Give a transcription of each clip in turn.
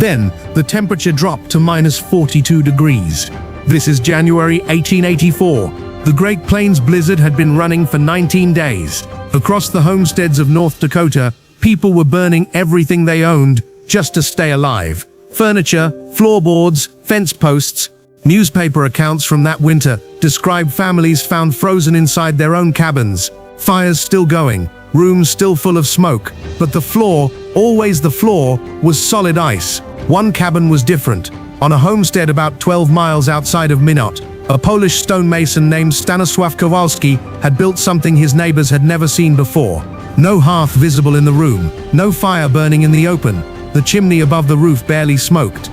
Then, the temperature dropped to -42 degrees. This is January 1884. The Great Plains blizzard had been running for 19 days. Across the homesteads of North Dakota, people were burning everything they owned just to stay alive. Furniture, floorboards, fence posts. Newspaper accounts from that winter describe families found frozen inside their own cabins. Fires still going, rooms still full of smoke, but the floor, always the floor, was solid ice. One cabin was different. On a homestead about 12 miles outside of Minot, a Polish stonemason named Stanisław Kowalski had built something his neighbors had never seen before. No hearth visible in the room, no fire burning in the open. The chimney above the roof barely smoked.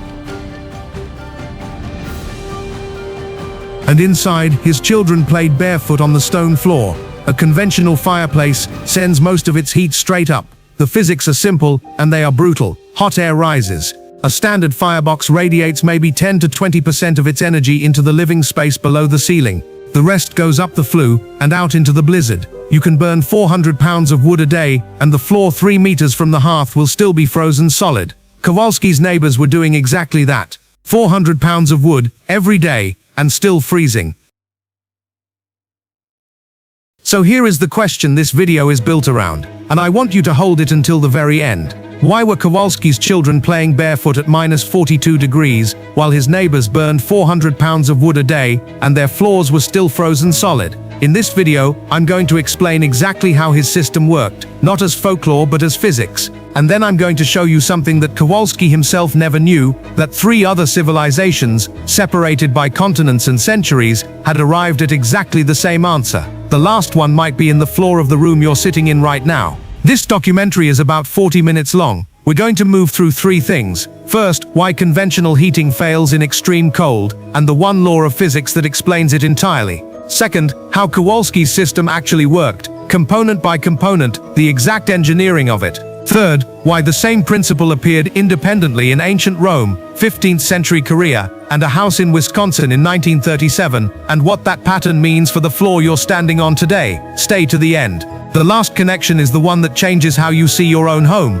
And inside, his children played barefoot on the stone floor. A conventional fireplace sends most of its heat straight up. The physics are simple, and they are brutal. Hot air rises. A standard firebox radiates maybe 10 to 20% of its energy into the living space below the ceiling. The rest goes up the flue and out into the blizzard. You can burn 400 pounds of wood a day, and the floor 3 meters from the hearth will still be frozen solid. Kowalski's neighbors were doing exactly that. 400 pounds of wood every day, and still freezing. So here is the question this video is built around, and I want you to hold it until the very end. Why were Kowalski's children playing barefoot at -42 degrees while his neighbors burned 400 pounds of wood a day and their floors were still frozen solid? In this video, I'm going to explain exactly how his system worked, not as folklore but as physics. And then I'm going to show you something that Kowalski himself never knew, that 3 other civilizations, separated by continents and centuries, had arrived at exactly the same answer. The last one might be in the floor of the room you're sitting in right now. This documentary is about 40 minutes long. We're going to move through 3 things. First, why conventional heating fails in extreme cold, and the one law of physics that explains it entirely. Second, how Kowalski's system actually worked, component by component, the exact engineering of it. Third, why the same principle appeared independently in ancient Rome, 15th century Korea, and a house in Wisconsin in 1937, and what that pattern means for the floor you're standing on today. Stay to the end. The last connection is the one that changes how you see your own home.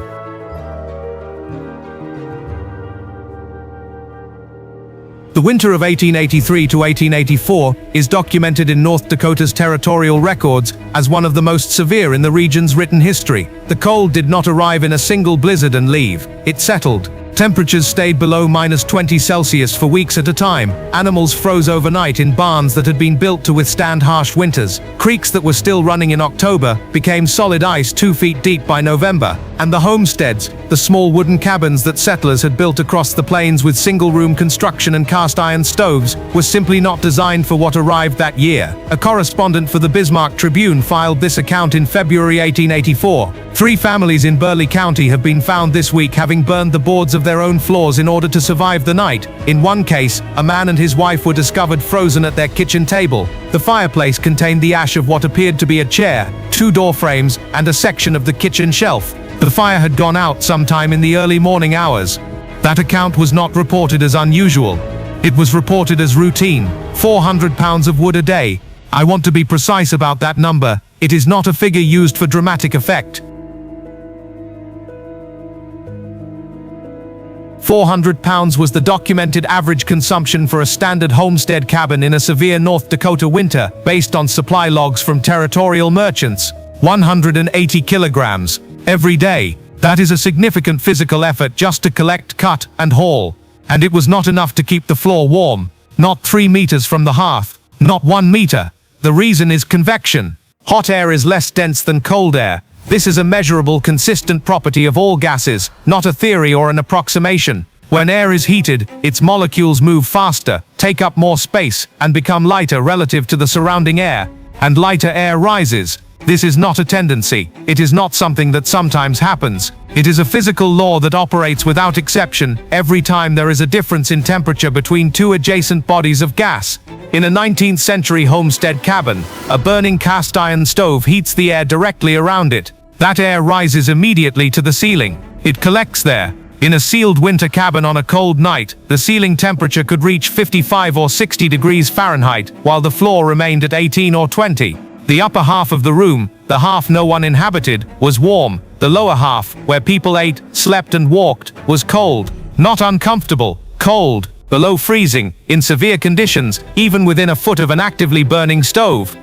The winter of 1883 to 1884 is documented in North Dakota's territorial records as one of the most severe in the region's written history. The cold did not arrive in a single blizzard and leave. It settled. Temperatures stayed below -20 Celsius for weeks at a time. Animals froze overnight in barns that had been built to withstand harsh winters. Creeks that were still running in October became solid ice 2 feet deep by November. And the homesteads, the small wooden cabins that settlers had built across the plains with single-room construction and cast-iron stoves, were simply not designed for what arrived that year. A correspondent for the Bismarck Tribune filed this account in February 1884. 3 families in Burleigh County have been found this week having burned the boards of their own floors in order to survive the night. In one case, a man and his wife were discovered frozen at their kitchen table. The fireplace contained the ash of what appeared to be a chair, 2 door frames, and a section of the kitchen shelf. The fire had gone out sometime in the early morning hours. That account was not reported as unusual. It was reported as routine. 400 pounds of wood a day. I want to be precise about that number. It is not a figure used for dramatic effect. 400 pounds was the documented average consumption for a standard homestead cabin in a severe North Dakota winter, based on supply logs from territorial merchants. 180 kilograms every day. That is a significant physical effort just to collect, cut, and haul. And it was not enough to keep the floor warm. Not 3 meters from the hearth. Not 1 meter. The reason is convection. Hot air is less dense than cold air. This is a measurable, consistent property of all gases, not a theory or an approximation. When air is heated, its molecules move faster, take up more space, and become lighter relative to the surrounding air. And lighter air rises. This is not a tendency. It is not something that sometimes happens. It is a physical law that operates without exception every time there is a difference in temperature between two adjacent bodies of gas. In a 19th century homestead cabin, a burning cast iron stove heats the air directly around it. That air rises immediately to the ceiling. It collects there. In a sealed winter cabin on a cold night, the ceiling temperature could reach 55 or 60 degrees Fahrenheit, while the floor remained at 18 or 20. The upper half of the room, the half no one inhabited, was warm. The lower half, where people ate, slept and walked, was cold. Not uncomfortable, cold, below freezing, in severe conditions, even within a foot of an actively burning stove.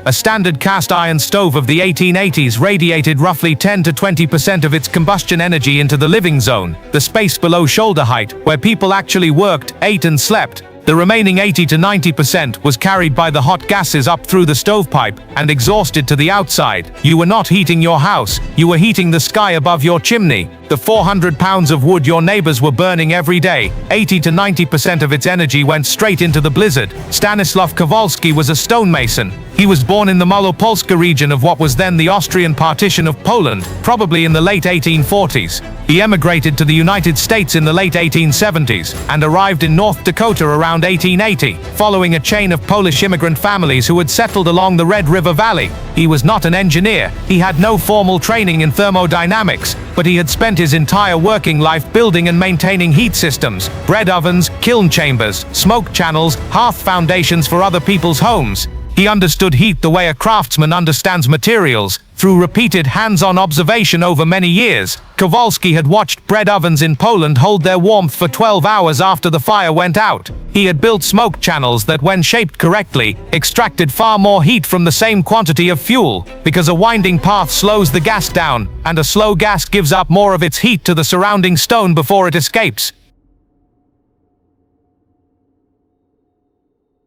A standard cast iron stove of the 1880s radiated roughly 10 to 20% of its combustion energy into the living zone, the space below shoulder height, where people actually worked, ate and slept. The remaining 80 to 90% was carried by the hot gases up through the stovepipe and exhausted to the outside. You were not heating your house, you were heating the sky above your chimney. The 400 pounds of wood your neighbors were burning every day, 80 to 90% of its energy went straight into the blizzard. Stanisław Kowalski was a stonemason. He was born in the Malopolska region of what was then the Austrian partition of Poland, probably in the late 1840s. He emigrated to the United States in the late 1870s and arrived in North Dakota around 1880, following a chain of Polish immigrant families who had settled along the Red River Valley. He was not an engineer, he had no formal training in thermodynamics, but he had spent his entire working life building and maintaining heat systems, bread ovens, kiln chambers, smoke channels, hearth foundations for other people's homes. He understood heat the way a craftsman understands materials, through repeated hands-on observation over many years. Kowalski had watched bread ovens in Poland hold their warmth for 12 hours after the fire went out. He had built smoke channels that, when shaped correctly, extracted far more heat from the same quantity of fuel, because a winding path slows the gas down, and a slow gas gives up more of its heat to the surrounding stone before it escapes.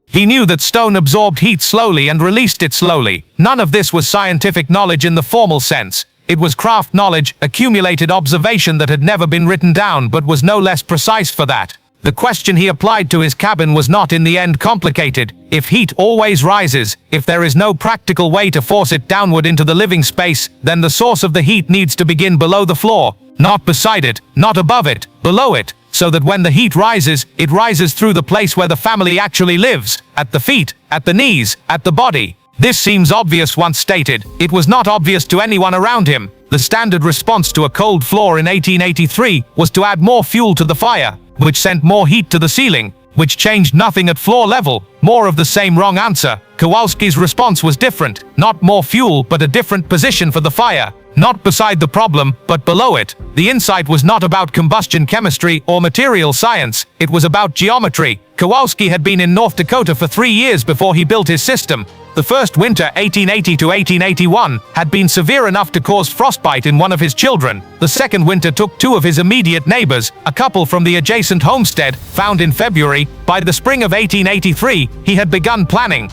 He knew that stone absorbed heat slowly and released it slowly. None of this was scientific knowledge in the formal sense. It was craft knowledge, accumulated observation that had never been written down but was no less precise for that. The question he applied to his cabin was not in the end complicated. If heat always rises, if there is no practical way to force it downward into the living space, then the source of the heat needs to begin below the floor, not beside it, not above it, below it, so that when the heat rises, it rises through the place where the family actually lives, at the feet, at the knees, at the body. This seems obvious once stated. It was not obvious to anyone around him. The standard response to a cold floor in 1883 was to add more fuel to the fire, which sent more heat to the ceiling, which changed nothing at floor level. More of the same wrong answer. Kowalski's response was different. Not more fuel, but a different position for the fire. Not beside the problem, but below it. The insight was not about combustion chemistry or material science, it was about geometry. Kowalski had been in North Dakota for 3 years before he built his system. The first winter, 1880 to 1881, had been severe enough to cause frostbite in one of his children. The second winter took 2 of his immediate neighbors, a couple from the adjacent homestead, found in February. By the spring of 1883, he had begun planning.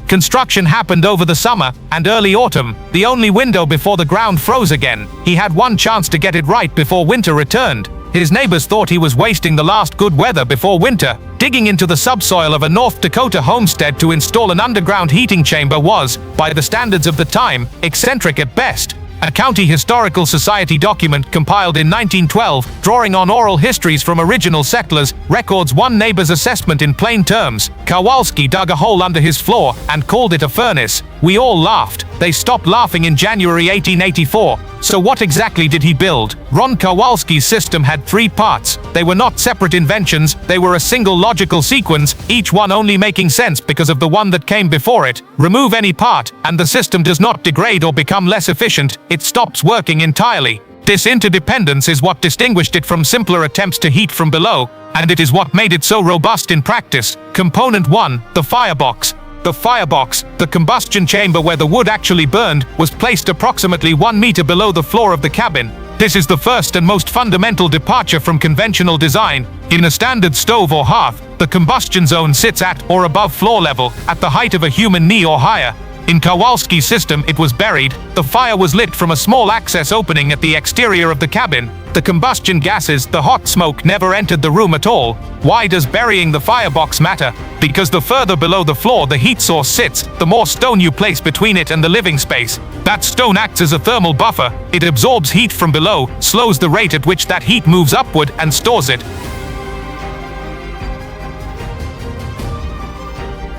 Construction happened over the summer and early autumn, the only window before the ground froze again. He had one chance to get it right before winter returned. His neighbors thought he was wasting the last good weather before winter. Digging into the subsoil of a North Dakota homestead to install an underground heating chamber was, by the standards of the time, eccentric at best. A County Historical Society document compiled in 1912, drawing on oral histories from original settlers, records one neighbor's assessment in plain terms. Kowalski dug a hole under his floor and called it a furnace. We all laughed. They stopped laughing in January 1884. So what exactly did he build? Ron Kowalski's system had 3 parts. They were not separate inventions, they were a single logical sequence, each one only making sense because of the one that came before it. Remove any part, and the system does not degrade or become less efficient, it stops working entirely. This interdependence is what distinguished it from simpler attempts to heat from below, and it is what made it so robust in practice. Component 1, the firebox. The firebox, the combustion chamber where the wood actually burned, was placed approximately 1 meter below the floor of the cabin. This is the first and most fundamental departure from conventional design. In a standard stove or hearth, the combustion zone sits at or above floor level, at the height of a human knee or higher. In Kowalski's system, it was buried. The fire was lit from a small access opening at the exterior of the cabin. The combustion gases, the hot smoke, never entered the room at all. Why does burying the firebox matter? Because the further below the floor the heat source sits, the more stone you place between it and the living space. That stone acts as a thermal buffer. It absorbs heat from below, slows the rate at which that heat moves upward, and stores it.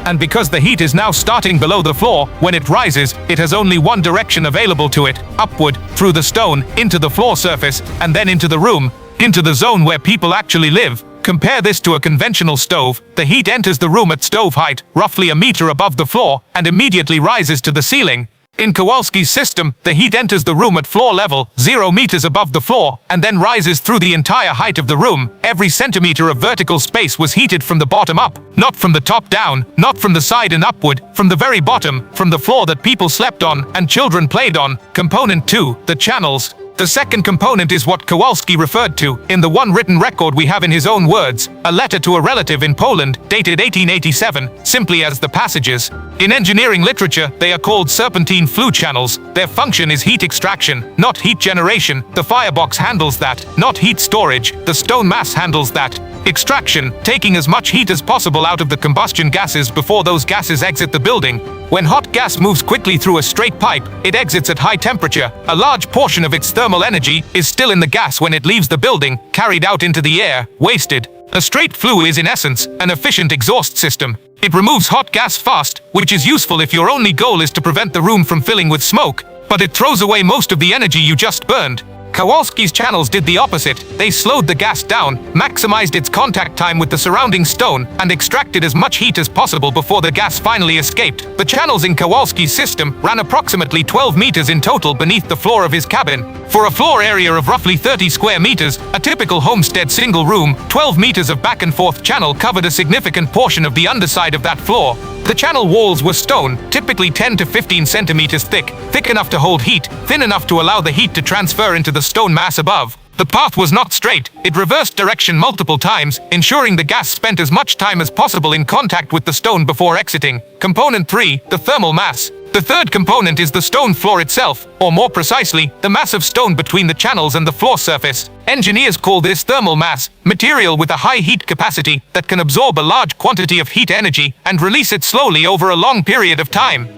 And because the heat is now starting below the floor, when it rises, it has only one direction available to it: upward, through the stone, into the floor surface, and then into the room, into the zone where people actually live. Compare this to a conventional stove. The heat enters the room at stove height, roughly a meter above the floor, and immediately rises to the ceiling. In Kowalski's system, the heat enters the room at floor level, 0 meters above the floor, and then rises through the entire height of the room. Every centimeter of vertical space was heated from the bottom up, not from the top down, not from the side and upward, from the very bottom, from the floor that people slept on and children played on. Component 2, the channels. The second component is what Kowalski referred to, in the one written record we have in his own words, a letter to a relative in Poland, dated 1887, simply as the passages. In engineering literature, they are called Serpentine flue channels. Their function is heat extraction, not heat generation. The firebox handles that, not heat storage. The stone mass handles that. Extraction, taking as much heat as possible out of the combustion gases before those gases exit the building. When hot gas moves quickly through a straight pipe, it exits at high temperature. A large portion of its thermal energy is still in the gas when it leaves the building, carried out into the air, wasted. A straight flue is in essence an efficient exhaust system. It removes hot gas fast, which is useful if your only goal is to prevent the room from filling with smoke, but it throws away most of the energy you just burned. Kowalski's channels did the opposite. They slowed the gas down, maximized its contact time with the surrounding stone, and extracted as much heat as possible before the gas finally escaped. The channels in Kowalski's system ran approximately 12 meters in total beneath the floor of his cabin. For a floor area of roughly 30 square meters, a typical homestead single room, 12 meters of back and forth channel covered a significant portion of the underside of that floor. The channel walls were stone, typically 10 to 15 centimeters thick enough to hold heat, thin enough to allow the heat to transfer into the stone mass above. The path was not straight. It reversed direction multiple times, ensuring the gas spent as much time as possible in contact with the stone before exiting. Component 3, the thermal mass. The third component is the stone floor itself, or more precisely, the mass of stone between the channels and the floor surface. Engineers call this thermal mass, material with a high heat capacity that can absorb a large quantity of heat energy and release it slowly over a long period of time.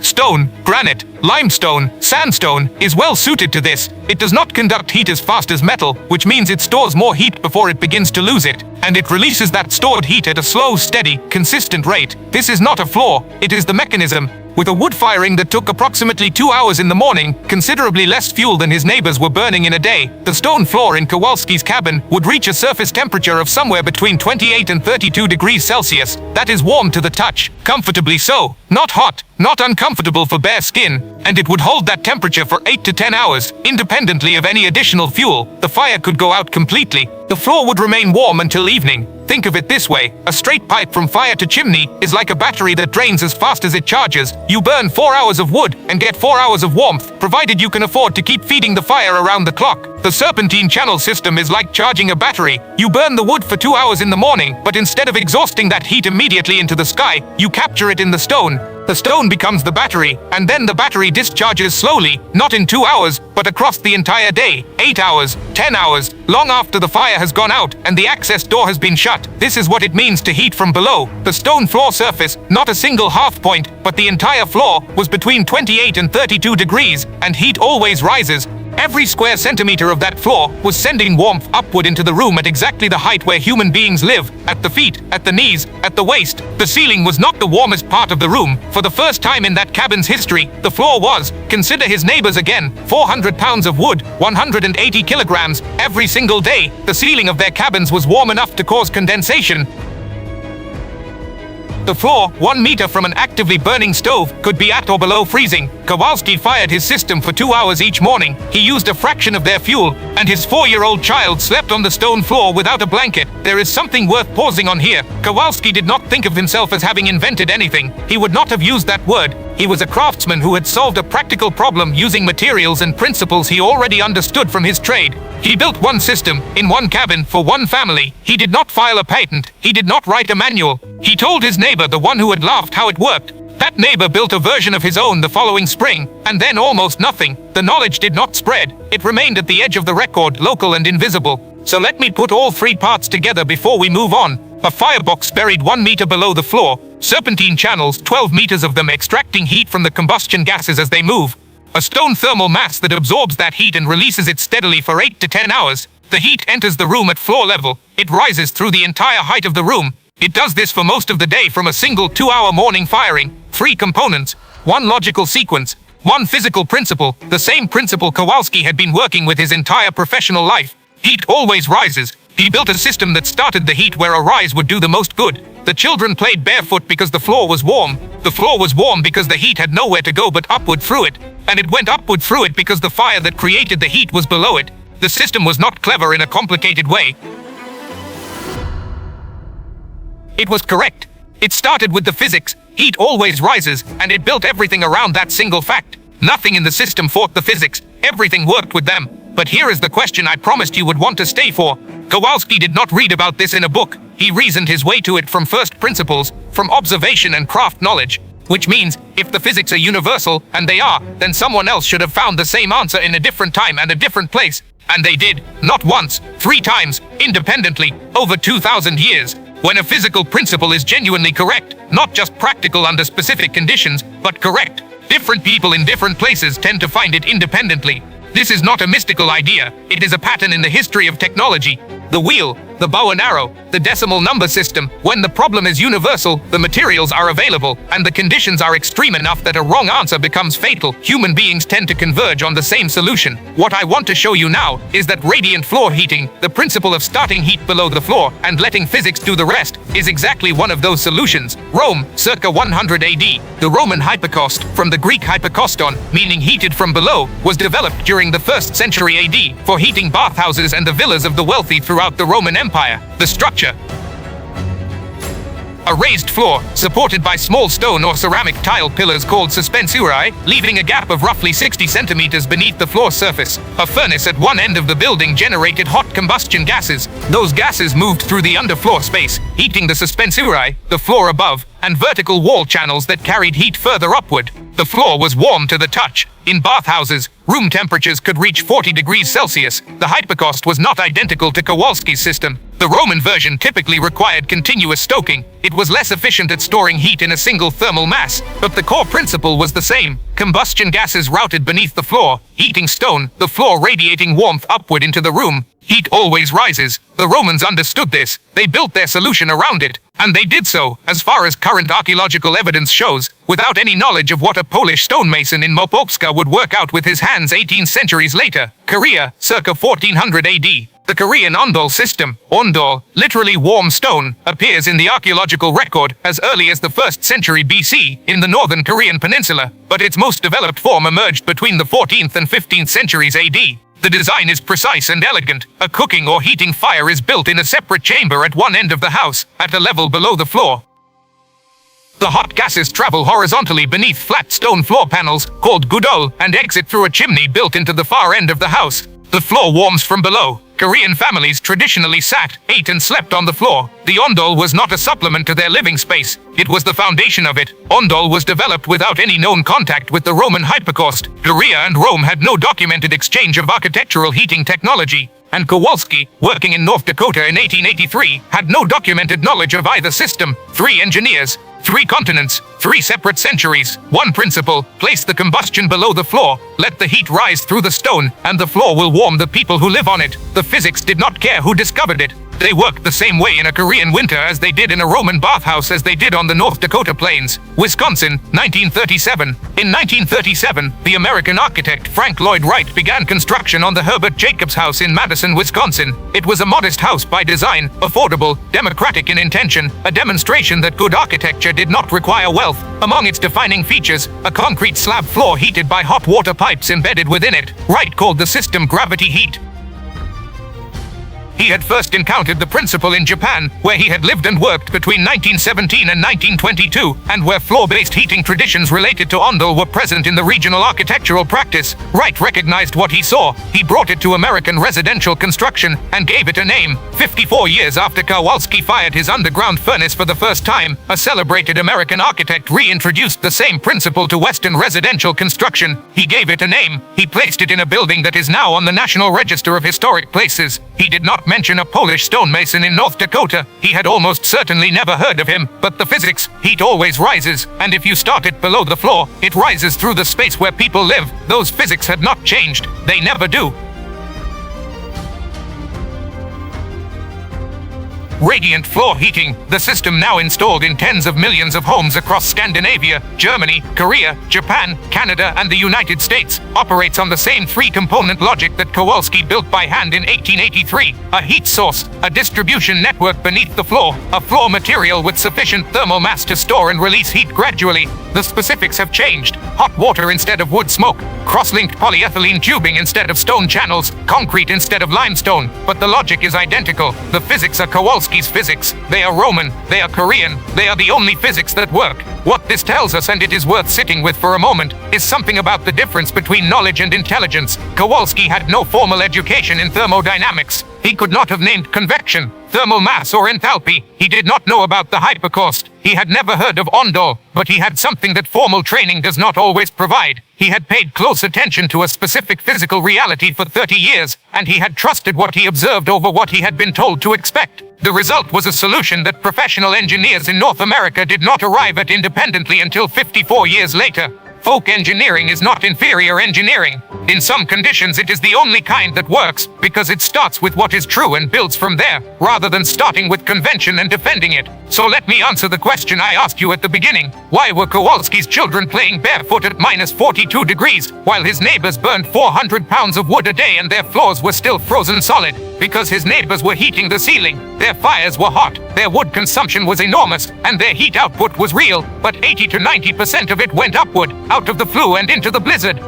Stone, granite, limestone, sandstone is well suited to this. It does not conduct heat as fast as metal, which means it stores more heat before it begins to lose it, and it releases that stored heat at a slow, steady, consistent rate. This is not a flaw, it is the mechanism. With a wood firing that took approximately 2 hours in the morning, considerably less fuel than his neighbors were burning in a day, the stone floor in Kowalski's cabin would reach a surface temperature of somewhere between 28 and 32 degrees Celsius. That is warm to the touch, comfortably so, not hot, not uncomfortable for bare skin, and it would hold that temperature for 8 to 10 hours, independently of any additional fuel. The fire could go out completely. The floor would remain warm until evening. Think of it this way, a straight pipe from fire to chimney is like a battery that drains as fast as it charges. You burn 4 hours of wood and get 4 hours of warmth, provided you can afford to keep feeding the fire around the clock. The serpentine channel system is like charging a battery. You burn the wood for 2 hours in the morning, but instead of exhausting that heat immediately into the sky, you capture it in the stone. The stone becomes the battery, and then the battery discharges slowly, not in 2 hours, but across the entire day, 8 hours, 10 hours, long after the fire has gone out and the access door has been shut. This is what it means to heat from below. The stone floor surface, not a single half point, but the entire floor, was between 28 and 32 degrees, and heat always rises. Every square centimeter of that floor was sending warmth upward into the room at exactly the height where human beings live, at the feet, at the knees, at the waist. The ceiling was not the warmest part of the room. For the first time in that cabin's history, the floor was, consider his neighbors again, 400 pounds of wood, 180 kilograms, every single day. The ceiling of their cabins was warm enough to cause condensation. The floor, 1 meter from an actively burning stove, could be at or below freezing. Kowalski fired his system for 2 hours each morning. He used a fraction of their fuel, and his 4-year-old child slept on the stone floor without a blanket. There is something worth pausing on here. Kowalski did not think of himself as having invented anything. He would not have used that word. He was a craftsman who had solved a practical problem using materials and principles he already understood from his trade. He built one system, in one cabin, for one family. He did not file a patent. He did not write a manual. He told his neighbor, the one who had laughed, how it worked. That neighbor built a version of his own the following spring, and then almost nothing. The knowledge did not spread. It remained at the edge of the record, local and invisible. So let me put all three parts together before we move on. A firebox buried 1 meter below the floor. Serpentine channels, 12 meters of them extracting heat from the combustion gases as they move. A stone thermal mass that absorbs that heat and releases it steadily for 8 to 10 hours. The heat enters the room at floor level. It rises through the entire height of the room. It does this for most of the day from a single 2-hour morning firing. 3 components, 1 logical sequence, 1 physical principle, the same principle Kowalski had been working with his entire professional life. Heat always rises. He built a system that started the heat where a rise would do the most good. The children played barefoot because the floor was warm. The floor was warm because the heat had nowhere to go but upward through it. And it went upward through it because the fire that created the heat was below it. The system was not clever in a complicated way. It was correct. It started with the physics. Heat always rises, and it built everything around that single fact. Nothing in the system fought the physics. Everything worked with them. But here is the question I promised you would want to stay for. Kowalski did not read about this in a book. He reasoned his way to it from first principles, from observation and craft knowledge. Which means, if the physics are universal, and they are, then someone else should have found the same answer in a different time and a different place. And they did, not once, 3 times, independently, over 2,000 years. When a physical principle is genuinely correct, not just practical under specific conditions, but correct, different people in different places tend to find it independently. This is not a mystical idea, it is a pattern in the history of technology. The wheel, the bow and arrow, the decimal number system. When the problem is universal, the materials are available, and the conditions are extreme enough that a wrong answer becomes fatal. Human beings tend to converge on the same solution. What I want to show you now is that radiant floor heating, the principle of starting heat below the floor and letting physics do the rest, is exactly one of those solutions. Rome, circa 100 AD. The Roman Hypocaust, from the Greek hypocauston, meaning heated from below, was developed during the 1st century AD for heating bathhouses and the villas of the wealthy throughout the Roman Empire. The structure: a raised floor, supported by small stone or ceramic tile pillars called suspensurae, leaving a gap of roughly 60 centimeters beneath the floor surface. A furnace at one end of the building generated hot combustion gases. Those gases moved through the underfloor space, heating the suspensurae, the floor above, and vertical wall channels that carried heat further upward. The floor was warm to the touch. In bathhouses, room temperatures could reach 40 degrees Celsius. The Hypocaust was not identical to Kowalski's system. The Roman version typically required continuous stoking. It was less efficient at storing heat in a single thermal mass, but the core principle was the same. Combustion gases routed beneath the floor, heating stone, the floor radiating warmth upward into the room. Heat always rises. The Romans understood this. They built their solution around it. And they did so, as far as current archaeological evidence shows, without any knowledge of what a Polish stonemason in Mopolska would work out with his hands 18 centuries later. Korea, circa 1400 AD. The Korean Ondol system, Ondol, literally warm stone, appears in the archaeological record as early as the 1st century BC in the northern Korean peninsula, but its most developed form emerged between the 14th and 15th centuries AD. The design is precise and elegant. A cooking or heating fire is built in a separate chamber at one end of the house, at a level below the floor. The hot gases travel horizontally beneath flat stone floor panels, called gudol, and exit through a chimney built into the far end of the house. The floor warms from below. Korean families traditionally sat, ate and slept on the floor. The Ondol was not a supplement to their living space. It was the foundation of it. Ondol was developed without any known contact with the Roman Hypocaust. Korea and Rome had no documented exchange of architectural heating technology. And Kowalski, working in North Dakota in 1883, had no documented knowledge of either system. 3 engineers, 3 continents, 3 separate centuries. One principle: place the combustion below the floor, let the heat rise through the stone, and the floor will warm the people who live on it. The physics did not care who discovered it. They worked the same way in a Korean winter as they did in a Roman bathhouse as they did on the North Dakota plains. Wisconsin, 1937. In 1937, the American architect Frank Lloyd Wright began construction on the Herbert Jacobs House in Madison, Wisconsin. It was a modest house by design, affordable, democratic in intention, a demonstration that good architecture did not require wealth. Among its defining features, a concrete slab floor heated by hot water pipes embedded within it. Wright called the system gravity heat. He had first encountered the principle in Japan, where he had lived and worked between 1917 and 1922, and where floor-based heating traditions related to Ondol were present in the regional architectural practice. Wright recognized what he saw. He brought it to American residential construction and gave it a name. 54 years after Kowalski fired his underground furnace for the first time, a celebrated American architect reintroduced the same principle to Western residential construction. He gave it a name. He placed it in a building that is now on the National Register of Historic Places. He did not mention a Polish stonemason in North Dakota. He had almost certainly never heard of him, but the physics, heat always rises, and if you start it below the floor, it rises through the space where people live. Those physics had not changed. They never do. Radiant floor heating, the system now installed in tens of millions of homes across Scandinavia, Germany, Korea, Japan, Canada, and the United States, operates on the same three-component logic that Kowalski built by hand in 1883. A heat source, a distribution network beneath the floor, a floor material with sufficient thermal mass to store and release heat gradually. The specifics have changed. Hot water instead of wood smoke, cross-linked polyethylene tubing instead of stone channels, concrete instead of limestone. But the logic is identical. The physics are Kowalski's physics. They are Roman, they are Korean, they are the only physics that work. What this tells us, and it is worth sitting with for a moment, is something about the difference between knowledge and intelligence. Kowalski had no formal education in thermodynamics. He could not have named convection, thermal mass, or enthalpy. He did not know about the Hypocaust. He had never heard of Ondol, but he had something that formal training does not always provide. He had paid close attention to a specific physical reality for 30 years, and he had trusted what he observed over what he had been told to expect. The result was a solution that professional engineers in North America did not arrive at independently until 54 years later. Folk engineering is not inferior engineering. In some conditions it is the only kind that works, because it starts with what is true and builds from there, rather than starting with convention and defending it. So let me answer the question I asked you at the beginning. Why were Kowalski's children playing barefoot at -42 degrees, while his neighbors burned 400 pounds of wood a day and their floors were still frozen solid? Because his neighbors were heating the ceiling. Their fires were hot, their wood consumption was enormous, and their heat output was real, but 80 to 90% of it went upward, out of the flue and into the blizzard.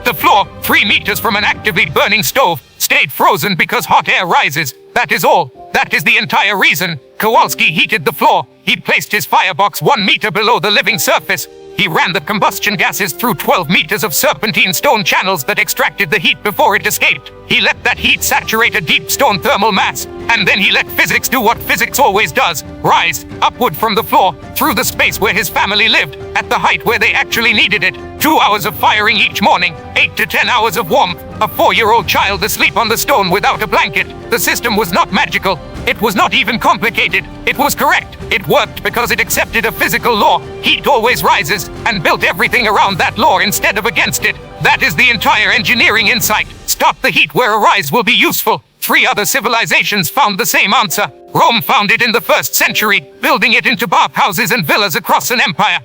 The floor, 3 meters from an actively burning stove, stayed frozen because hot air rises. That is all. That is the entire reason. Kowalski heated the floor. He placed his firebox 1 meter below the living surface. He ran the combustion gases through 12 meters of serpentine stone channels that extracted the heat before it escaped. He let that heat saturate a deep stone thermal mass, and then he let physics do what physics always does, rise upward from the floor, through the space where his family lived, at the height where they actually needed it. 2 hours of firing each morning, 8 to 10 hours of warmth, a 4-year-old child asleep on the stone without a blanket. The system was not magical. It was not even complicated. It was correct. It worked because it accepted a physical law. Heat always rises, and built everything around that law instead of against it. That is the entire engineering insight. Stop the heat where a rise will be useful. 3 other civilizations found the same answer. Rome found it in the 1st century, building it into bathhouses and villas across an empire.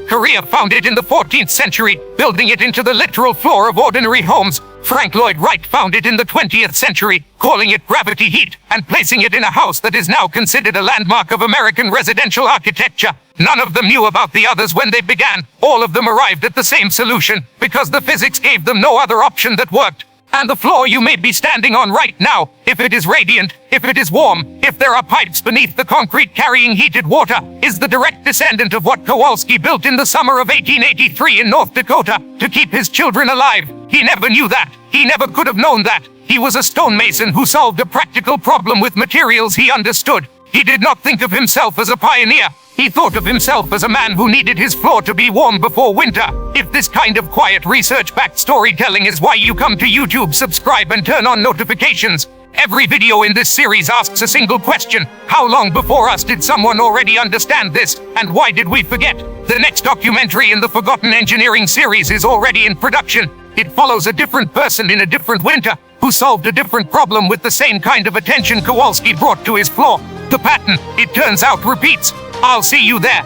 Korea found it in the 14th century, building it into the literal floor of ordinary homes. Frank Lloyd Wright found it in the 20th century, calling it gravity heat, and placing it in a house that is now considered a landmark of American residential architecture. None of them knew about the others when they began. All of them arrived at the same solution, because the physics gave them no other option that worked. And the floor you may be standing on right now, if it is radiant, if it is warm, if there are pipes beneath the concrete carrying heated water, is the direct descendant of what Kowalski built in the summer of 1883 in North Dakota to keep his children alive. He never knew that. He never could have known that. He was a stonemason who solved a practical problem with materials he understood. He did not think of himself as a pioneer. He thought of himself as a man who needed his floor to be warm before winter. If this kind of quiet research-backed storytelling is why you come to YouTube, subscribe and turn on notifications. Every video in this series asks a single question. How long before us did someone already understand this? And why did we forget? The next documentary in the Forgotten Engineering series is already in production. It follows a different person in a different winter who solved a different problem with the same kind of attention Kowalski brought to his floor. The pattern, it turns out, repeats. I'll see you there.